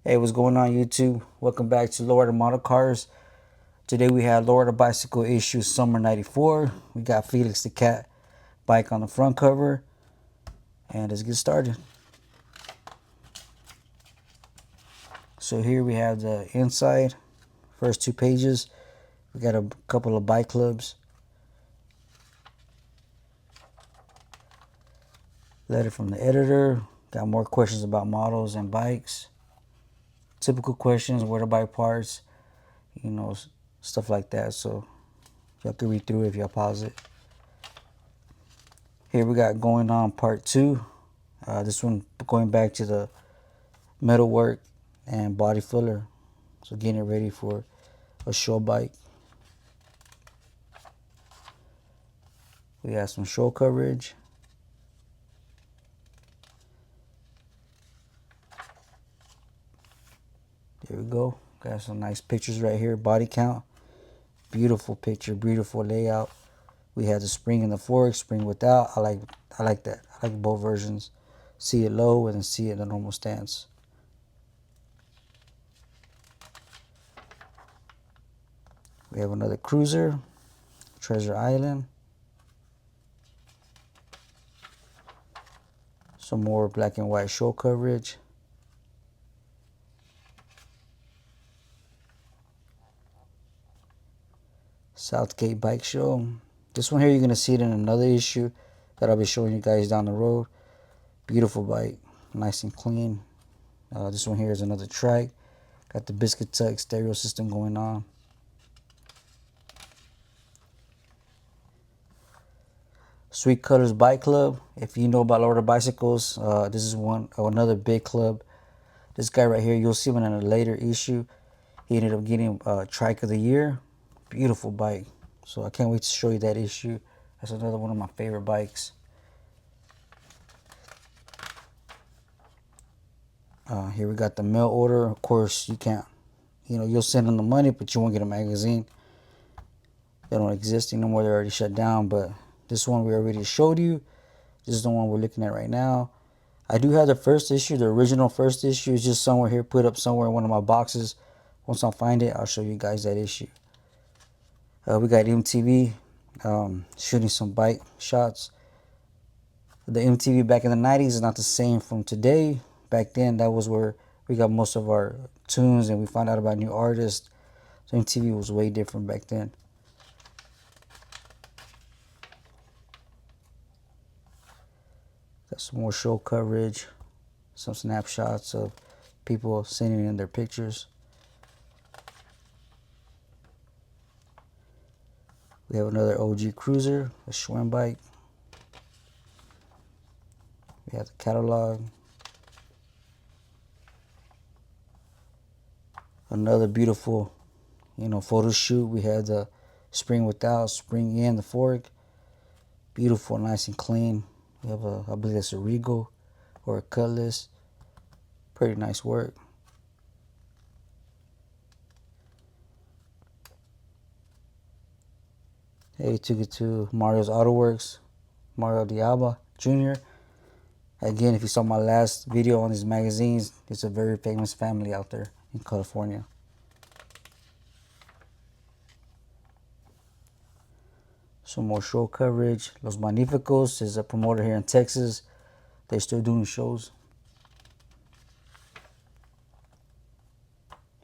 Hey, what's going on YouTube? Welcome back to Lowrider Model Cars. Today we have Lowrider Bicycle issue Summer 94. We got Felix the Cat bike on the front cover. And let's get started. So here we have the inside, first two pages. We got a couple of bike clubs. Letter from the editor. Got more questions about models and bikes. Typical questions, where to buy parts, stuff like that. So y'all can read through it if y'all pause it. Here we got going on part 2. This one going back to the metal work and body filler. So getting it ready for a show bike. We have some show coverage. There we go. Got some nice pictures right here. Body count. Beautiful picture. Beautiful layout. We have the spring in the fork, spring without. I like that. I like both versions. See it low and then see it in the normal stance. We have another cruiser. Treasure Island. Some more black and white show coverage. Southgate Bike Show. This one here, you're going to see it in another issue that I'll be showing you guys down the road. Beautiful bike. Nice and clean. This one here is another track. Got the biscuit tuck stereo system going on. Sweet Colors Bike Club. If you know about Lowrider bicycles, this is another big club. This guy right here, you'll see him in a later issue. He ended up getting Trike of the Year. Beautiful bike. So I can't wait to show you that issue. That's another one of my favorite bikes. Here we got the mail order. Of course, you can't, you'll send them the money, but you won't get a magazine. They don't exist anymore. They're already shut down. But this one we already showed you. This is the one we're looking at right now. I do have the first issue. The original first issue is just somewhere here, put up somewhere in one of my boxes. Once I find it, I'll show you guys that issue. We got MTV shooting some bike shots. The MTV back in the 90s is not the same from today. Back then, that was where we got most of our tunes and we found out about new artists. So MTV was way different back then. Got some more show coverage. Some snapshots of people sending in their pictures. We have another OG Cruiser, a Schwinn bike. We have the catalog. Another beautiful, photo shoot. We have the spring without, spring in, the fork. Beautiful, nice and clean. We have I believe that's a Regal or a Cutlass. Pretty nice work. Hey, took it to Mario's Auto Works, Mario Diaba Jr. Again, if you saw my last video on these magazines, it's a very famous family out there in California. Some more show coverage. Los Magnificos is a promoter here in Texas. They're still doing shows.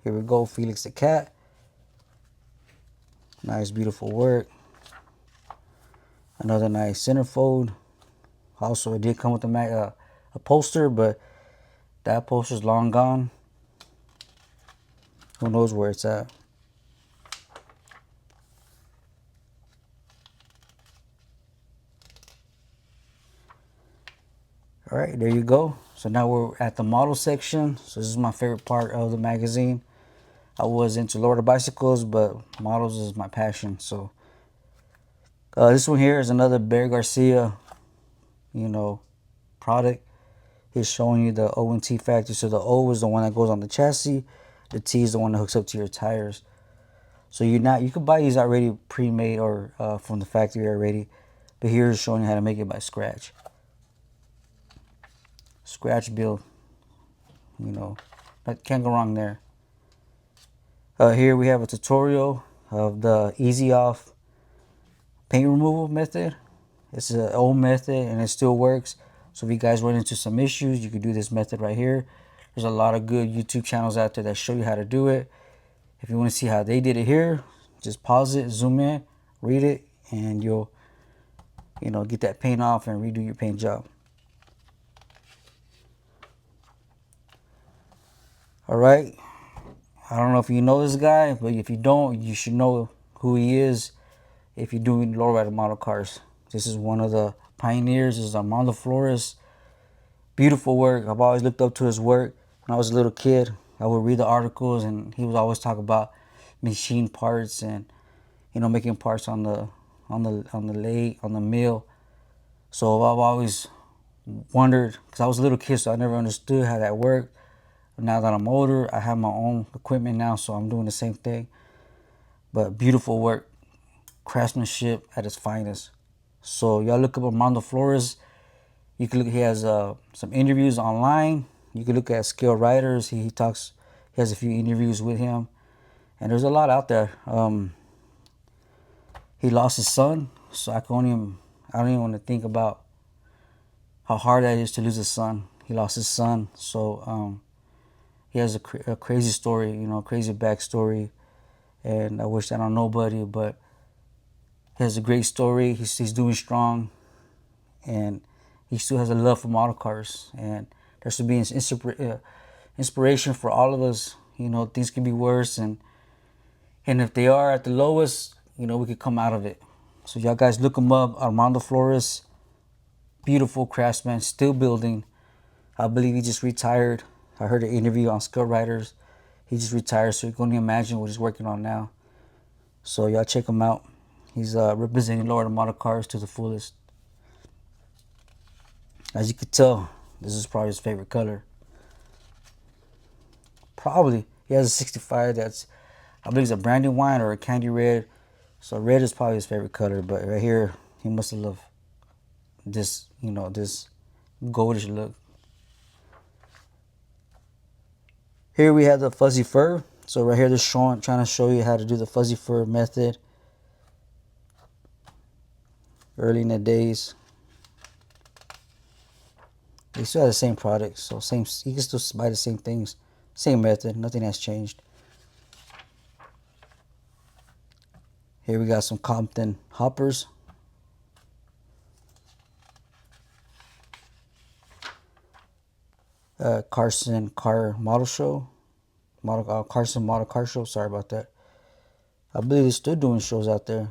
Here we go, Felix the Cat. Nice, beautiful work. Another nice centerfold. Also, it did come with a poster, but that poster's long gone. Who knows where it's at? All right, there you go. So now we're at the model section. So this is my favorite part of the magazine. I was into Lowrider bicycles, but models is my passion. So this one here is another Bear Garcia, product. He's showing you the O and T factor. So the O is the one that goes on the chassis. The T is the one that hooks up to your tires. So you can buy these already pre-made or from the factory already. But here is showing you how to make it by scratch. Scratch build, That can't go wrong there. Here we have a tutorial of the easy off paint removal method. It's an old method and it still works. So if you guys run into some issues, you can do this method right here. There's a lot of good YouTube channels out there that show you how to do it. If you want to see how they did it here, just pause it, zoom in, read it, and you'll, get that paint off and redo your paint job. All right. I don't know if you know this guy, but if you don't, you should know who he is if you're doing lowrider model cars. This is one of the pioneers. This is Armando Flores. Beautiful work. I've always looked up to his work. When I was a little kid, I would read the articles, and he would always talk about machine parts and making parts on the lathe, on the mill. So I've always wondered, because I was a little kid, so I never understood how that worked. But now that I'm older, I have my own equipment now, so I'm doing the same thing. But beautiful work, craftsmanship at its finest. So y'all look up Armando Flores. You can look. He has some interviews online. You can look at Scale Riders. He talks. He has a few interviews with him, and there's a lot out there. He lost his son, so I don't even want to think about how hard that is to lose a son. He lost his son, so he has a crazy story, crazy backstory, and I wish that on nobody, but he has a great story. He's doing strong, and he still has a love for model cars, and there should be an inspiration for all of us. Things can be worse, and if they are at the lowest, we could come out of it. So y'all guys look him up, Armando Flores. Beautiful craftsman, still building. I believe he just retired. I heard an interview on Skill Riders. He just retired, so you can only imagine what he's working on now. So y'all check him out. He's representing Lowrider model cars to the fullest. As you can tell, this is probably his favorite color. Probably. He has a 65 that's, I believe it's a brandy wine or a candy red. So red is probably his favorite color, but right here, he must have loved this, this goldish look. Here we have the fuzzy fur. So right here, they're trying to show you how to do the fuzzy fur method. Early in the days. They still have the same products, so you can still buy the same things, same method. Nothing has changed. Here we got some Compton hoppers. Carson Car Model Show. Carson Model Car Show. Sorry about that. I believe they're still doing shows out there.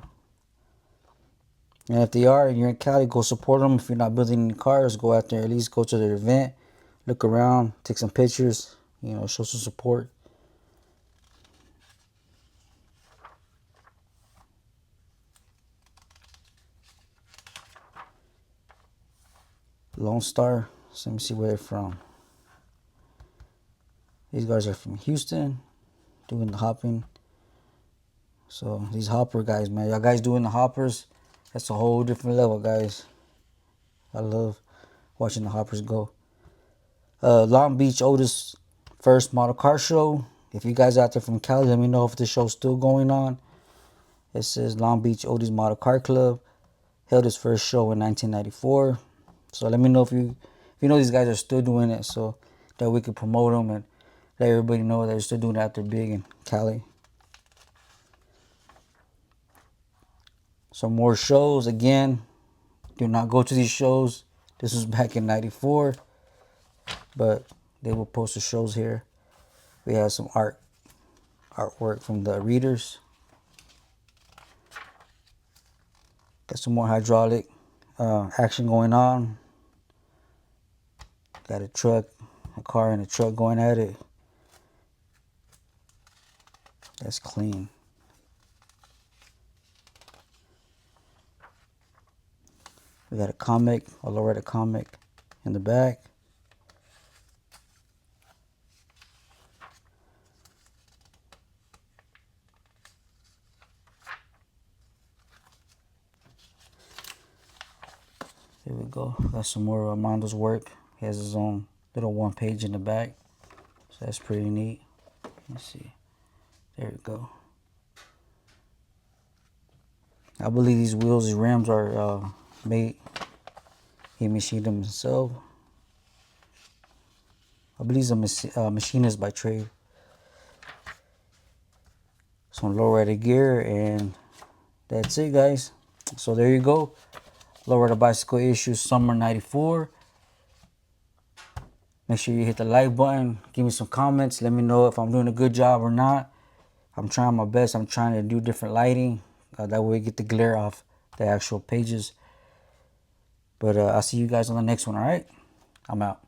And if they are, and you're in Cali, go support them. If you're not building any cars, go out there. At least go to their event. Look around. Take some pictures. Show some support. Lone Star. So let me see where they're from. These guys are from Houston, doing the hopping. So these hopper guys, man, y'all guys doing the hoppers, that's a whole different level, guys. I love watching the hoppers go. Long Beach Otis first model car show. If you guys out there from Cali, let me know if the show's still going on. It says Long Beach Otis Model Car Club held its first show in 1994. So let me know if you know these guys are still doing it, so that we can promote them and let everybody know that they're still doing it out there big in Cali. Some more shows. Again, do not go to these shows. This was back in 94, but they will post the shows here. We have some artwork from the readers. Got some more hydraulic action going on. Got a car and a truck going at it. That's clean. We got a Lowrider comic in the back. There we go. Got some more Armando's work. He has his own little one page in the back. So that's pretty neat. Let's see. There we go. I believe these wheels and rims are made. He machined them himself. I believe he's a machinist by trade. Some Lowrider gear, and that's it, guys. So there you go. Lowrider bicycle issue summer '94. Make sure you hit the like button. Give me some comments. Let me know if I'm doing a good job or not. I'm trying my best. I'm trying to do different lighting. That way we get the glare off the actual pages. But I'll see you guys on the next one, alright? I'm out.